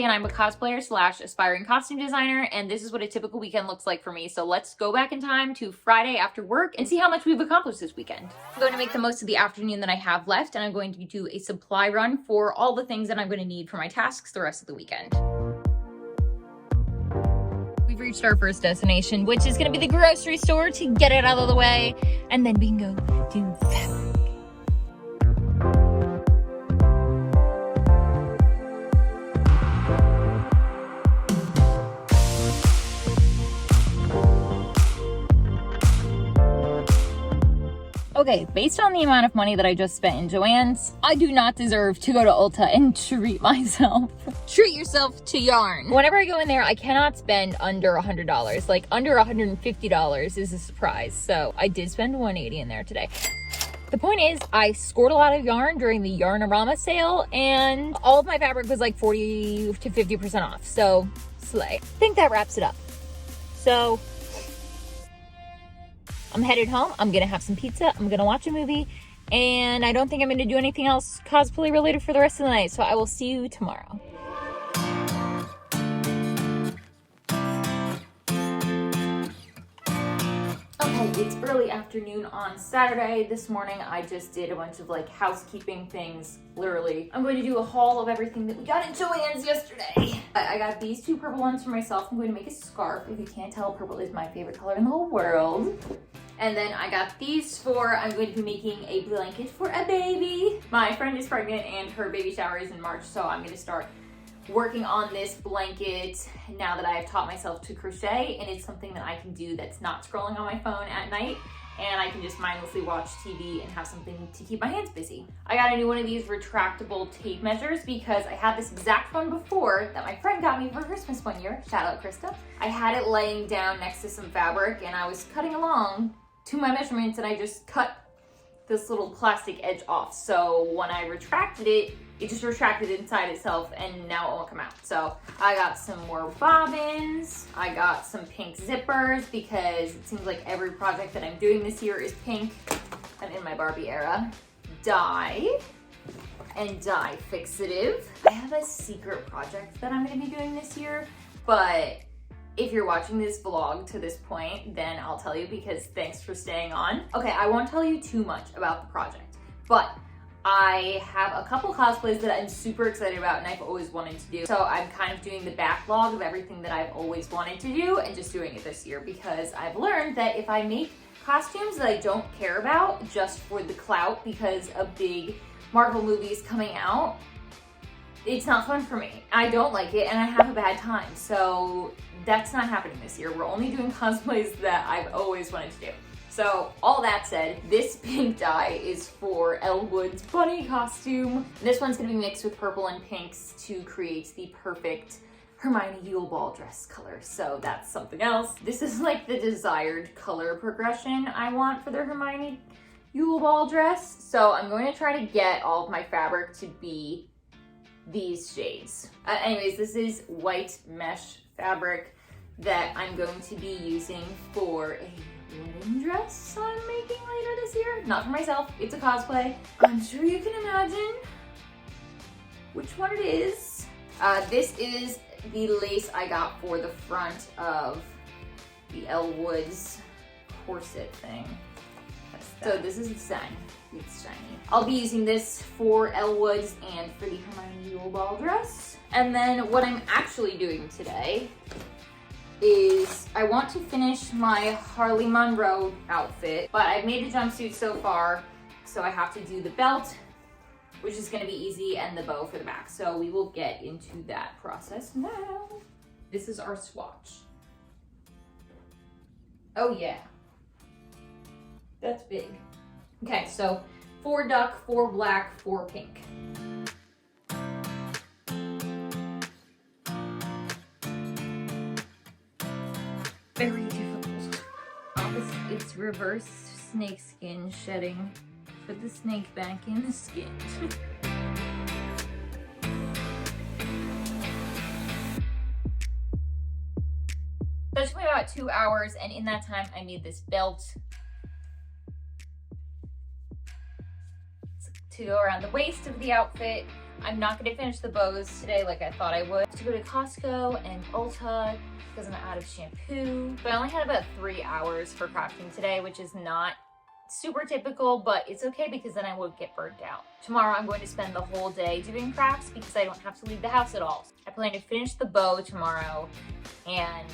and I'm a cosplayer slash aspiring costume designer, and this is what a typical weekend looks like for me. So let's go back in time to Friday after work and see how much we've accomplished this weekend. I'm going to make the most of the afternoon that I have left, and I'm going to do a supply run for all the things that I'm going to need for my tasks the rest of the weekend. We've reached our first destination, which is going to be the grocery store to get it out of the way, and then we can go do fabric. Okay, based on the amount of money that I just spent in Joann's, I do not deserve to go to Ulta and treat myself. Treat yourself to yarn. Whenever I go in there, I cannot spend under $100. Like under $150 is a surprise. So I did spend $180 in there today. The point is, I scored a lot of yarn during the Yarn-A-Rama sale, and all of my fabric was like 40 to 50% off. So, slay. I think that wraps it up. So, I'm headed home. I'm gonna have some pizza. I'm gonna watch a movie, and I don't think I'm gonna do anything else cosplay related for the rest of the night. So I will see you tomorrow. Okay, it's early afternoon on Saturday. This morning I just did a bunch of like housekeeping things, literally. I'm going to do a haul of everything that we got in Joann's yesterday. I got these two purple ones for myself. I'm going to make a scarf. If you can't tell, purple is my favorite color in the whole world. And then I got these four. I'm going to be making a blanket for a baby. My friend is pregnant and her baby shower is in March, so I'm going to start working on this blanket now that I have taught myself to crochet, and it's something that I can do that's not scrolling on my phone at night, and I can just mindlessly watch TV and have something to keep my hands busy. I got a new one of these retractable tape measures because I had this exact one before that my friend got me for Christmas one year. Shout out Krista. I had it laying down next to some fabric, and I was cutting along to my measurements, and I just cut this little plastic edge off. So when I retracted it, it just retracted inside itself, and now it won't come out. So I got some more bobbins. I got some pink zippers because it seems like every project that I'm doing this year is pink. I'm in my Barbie era. Dye and dye fixative. I have a secret project that I'm gonna be doing this year, but if you're watching this vlog to this point, then I'll tell you because thanks for staying on. Okay, I won't tell you too much about the project, but I have a couple cosplays that I'm super excited about and I've always wanted to do. So I'm kind of doing the backlog of everything that I've always wanted to do and just doing it this year because I've learned that if I make costumes that I don't care about just for the clout because a big Marvel movie is coming out, it's not fun for me. I don't like it and I have a bad time. So that's not happening this year. We're only doing cosplays that I've always wanted to do. So all that said, this pink dye is for Elwood's bunny costume. This one's gonna be mixed with purple and pinks to create the perfect Hermione Yule Ball dress color. So that's something else. This is like the desired color progression I want for the Hermione Yule Ball dress. So I'm going to try to get all of my fabric to be these shades. Anyways, this is white mesh fabric that I'm going to be using for a wedding dress I'm making later this year. Not for myself, it's a cosplay. I'm sure you can imagine which one it is. This is the lace I got for the front of the Elwood's corset thing. So this is the design. It's shiny. I'll be using this for Elwood's and for the Hermione Yule Ball dress. And then what I'm actually doing today is I want to finish my Harley Monroe outfit, but I've made the jumpsuit so far, so I have to do the belt, which is gonna be easy, and the bow for the back. So we will get into that process now. This is our swatch. Oh yeah. That's big. Okay, so 4 duck, 4 black, 4 pink. Very difficult. It's reverse snake skin shedding. Put the snake back in the skin. So it took me about 2 hours, and in that time I made this belt. It's to go around the waist of the outfit. I'm not going to finish the bows today like I thought I would. I have to go to Costco and Ulta because I'm out of shampoo. But I only had about 3 hours for crafting today, which is not super typical, but it's okay because then I won't get burnt out. Tomorrow I'm going to spend the whole day doing crafts because I don't have to leave the house at all. I plan to finish the bow tomorrow, and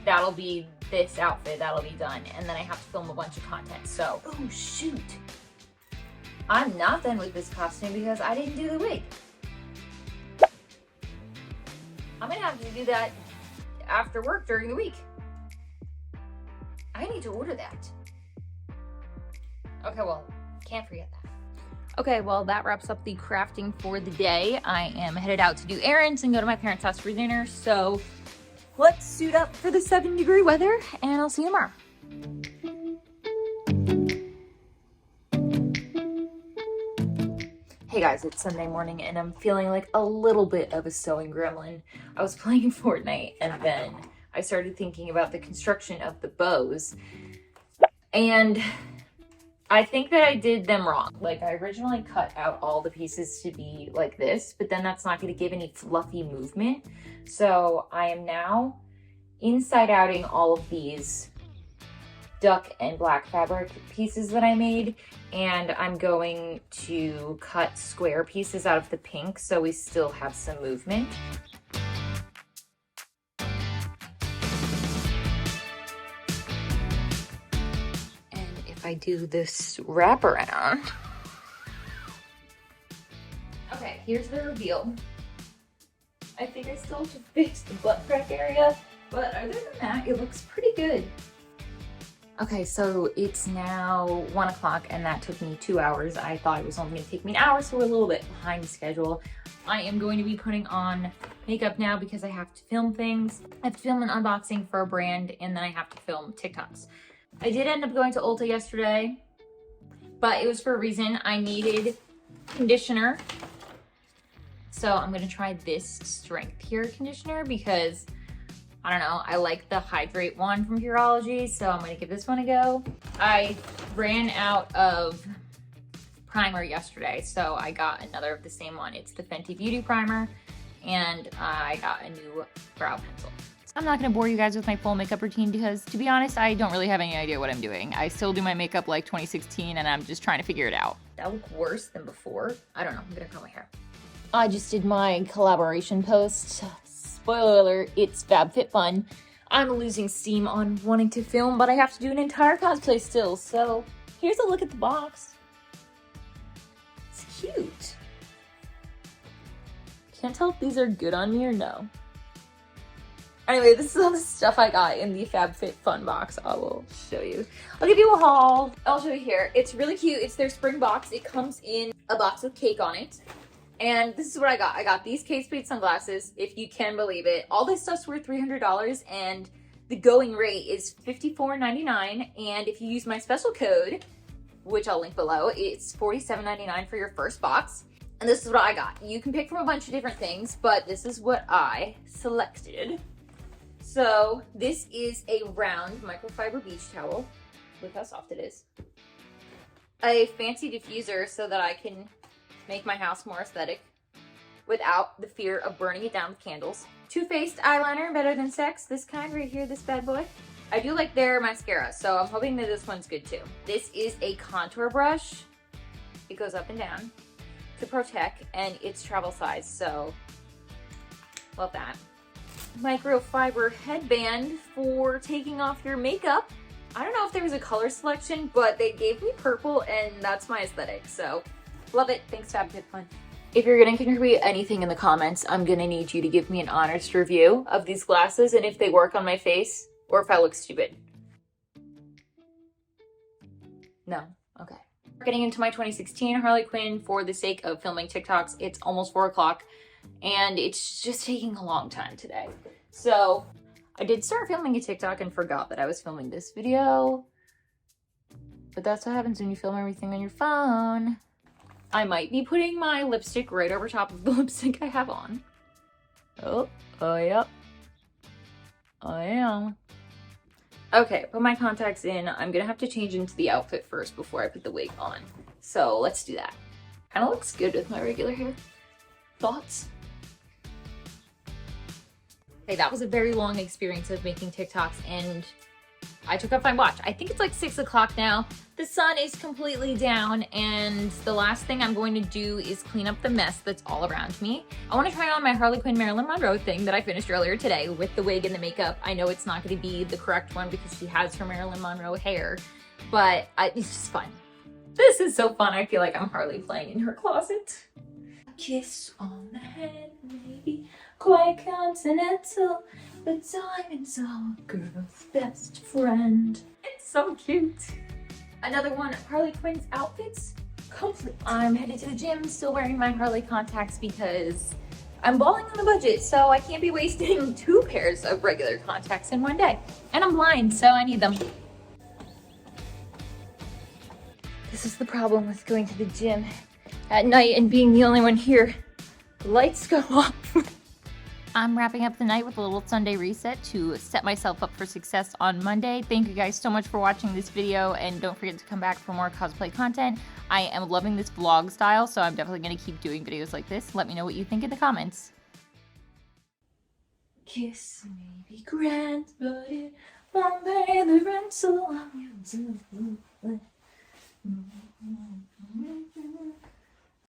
that'll be this outfit, that'll be done. And then I have to film a bunch of content, so, oh shoot. I'm not done with this costume because I didn't do the wig. I'm gonna have to do that after work during the week. I need to order that. Okay, well, can't forget that. Okay, well, that wraps up the crafting for the day. I am headed out to do errands and go to my parents' house for dinner, so let's suit up for the 70-degree weather, and I'll see you tomorrow. Hey guys, it's Sunday morning, and I'm feeling like a little bit of a sewing gremlin. I was playing Fortnite, and then I started thinking about the construction of the bows, and I think that I did them wrong. Like, I originally cut out all the pieces to be like this, but then that's not going to give any fluffy movement. So I am now inside outing all of these duck and black fabric pieces that I made, and I'm going to cut square pieces out of the pink so we still have some movement. I do this wraparound. Okay, here's the reveal. I think I still have to fix the butt crack area, but other than that, it looks pretty good. Okay, so it's now 1 o'clock and that took me 2 hours. I thought it was only gonna take me an hour, so we're a little bit behind schedule. I am going to be putting on makeup now because I have to film things. I have to film an unboxing for a brand, and then I have to film TikToks. I did end up going to Ulta yesterday, but it was for a reason. I needed conditioner. So I'm gonna try this Strength Pure conditioner because, I don't know, I like the Hydrate one from Pureology, so I'm gonna give this one a go. I ran out of primer yesterday, so I got another of the same one. It's the Fenty Beauty Primer, and I got a new brow pencil. I'm not gonna bore you guys with my full makeup routine because, to be honest, I don't really have any idea what I'm doing. I still do my makeup like 2016 and I'm just trying to figure it out. That looked worse than before. I don't know, I'm gonna curl my hair. I just did my collaboration post. Spoiler alert, it's FabFitFun. I'm losing steam on wanting to film, but I have to do an entire cosplay still, so here's a look at the box. It's cute. Can't tell if these are good on me or no. Anyway, this is all the stuff I got in the FabFitFun box. I will show you. I'll give you a haul. I'll show you here. It's really cute. It's their spring box. It comes in a box with cake on it. And this is what I got. I got these Kate Spade sunglasses, if you can believe it. All this stuff's worth $300, and the going rate is $54.99. And if you use my special code, which I'll link below, it's $47.99 for your first box. And this is what I got. You can pick from a bunch of different things, but this is what I selected. So this is a round microfiber beach towel. Look how soft it is. A fancy diffuser so that I can make my house more aesthetic without the fear of burning it down with candles. Too Faced eyeliner, Better Than Sex. This kind right here, this bad boy. I do like their mascara, so I'm hoping that this one's good too. This is a contour brush. It goes up and down to protect, and it's travel size, so love that. Microfiber headband for taking off your makeup. I don't know if there was a color selection, but they gave me purple, and that's my aesthetic, so love it. Thanks, FabFitFun. If you're gonna contribute anything in the comments, I'm gonna need you to give me an honest review of these glasses and if they work on my face or if I look stupid. No? Okay. Getting into my 2016 Harley Quinn for the sake of filming TikToks. It's almost 4 o'clock and it's just taking a long time today. So I did start filming a TikTok and forgot that I was filming this video. But that's what happens when you film everything on your phone. I might be putting my lipstick right over top of the lipstick I have on. Oh, yep. I am. Okay, put my contacts in. I'm gonna have to change into the outfit first before I put the wig on. So let's do that. Kind of looks good with my regular hair. Thoughts? Okay, that was a very long experience of making TikToks, and I took off my watch. I think it's like 6 o'clock now. The sun is completely down, and the last thing I'm going to do is clean up the mess that's all around me. I want to try on my Harley Quinn Marilyn Monroe thing that I finished earlier today with the wig and the makeup. I know it's not going to be the correct one because she has her Marilyn Monroe hair, but it's just fun. This is so fun. I feel like I'm Harley playing in her closet. A kiss on the head, maybe quite continental, but diamonds are a girl's best friend. It's so cute. Another one of Harley Quinn's outfits, complete. I'm headed to the gym, still wearing my Harley contacts because I'm balling on a budget, so I can't be wasting 2 pairs of regular contacts in one day. And I'm blind, so I need them. This is the problem with going to the gym at night and being the only one here. The lights go off. I'm wrapping up the night with a little Sunday reset to set myself up for success on Monday. Thank you guys so much for watching this video, and don't forget to come back for more cosplay content. I am loving this vlog style, so I'm definitely going to keep doing videos like this. Let me know what you think in the comments. Kiss may be grand, but it won't pay the rent, so I'm